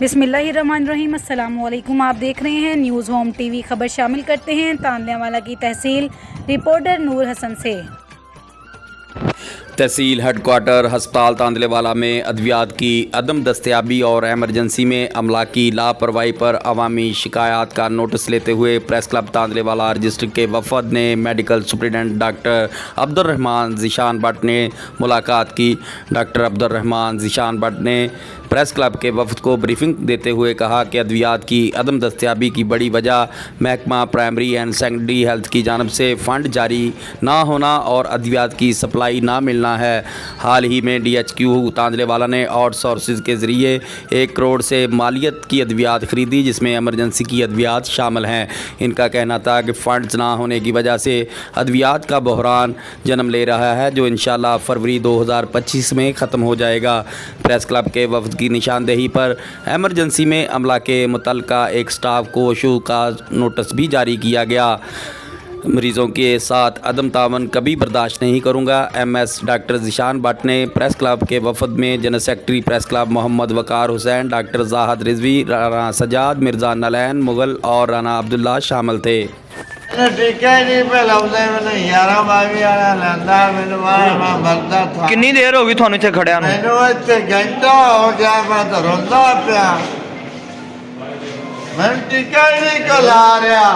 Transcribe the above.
बिस्मिल्लाहिर्रहमानिर्रहीम। अस्सलामुअलैकुम। आप देख रहे हैं न्यूज़ होम टीवी। खबर शामिल करते हैं तांदलेवाला की तहसील। रिपोर्टर नूर हसन से। तहसील हेडक्वार्टर अस्पताल तांदलेवाला में अद्वियात की अदम दस्तयाबी और एमरजेंसी में अमला की लापरवाही पर अवामी शिकायत का नोटिस लेते हुए प्रेस क्लब तांदलेवाला रजिस्टर के वफद ने medical superintendent doctor Abdurrahman Zeeshan Bhatt ने मुलाकात की। डॉक्टर अब्दुर्रहमान ज़ीशान भट्ट ने प्रेस क्लब के वफद को ब्रीफिंग देते हुए कहा कि अद्वियात की अदम दस्तयाबी की बड़ी वजह महकमा प्राइमरी एंड सेकेंडरी हेल्थ की जानब से फ़ंड जारी ना होना और अद्वियात की सप्लाई ना मिलना है। हाल ही में DHQ तांदलेवाला ने आउटसोर्सेज के ज़रिए 1 करोड़ से मालियत की अद्वियात ख़रीदी, जिसमें एमरजेंसी की अद्वियात शामिल हैं। इनका कहना था कि फ़ंड्स ना होने की वजह से अद्वियात का बहरान जन्म ले रहा है, जो इंशाअल्लाह फरवरी 2025 में ख़त्म हो जाएगा। प्रेस क्लब के वफद की निशानदेही पर एमरजेंसी में अमला के मुतल्लिका एक स्टाफ को इशू का नोटिस भी जारी किया गया। मरीज़ों के साथ अदम तावन कभी बर्दाश्त नहीं करूँगा। MS डॉक्टर ज़ीशान भट्ट ने प्रेस क्लब के वफद में general secretary press club Mohammad Waqar Hussain, doctor Zahid Rizvi, Rana Sajjad, Mirza Nalain Mughal और राना अब्दुल्ला शामिल थे। कितनी देर होगी थानू इत्थे खड़िया नूं? घंटा हो गया, मैं तो रोंदा पिया, मैं टीका ही नहीं कला रहा।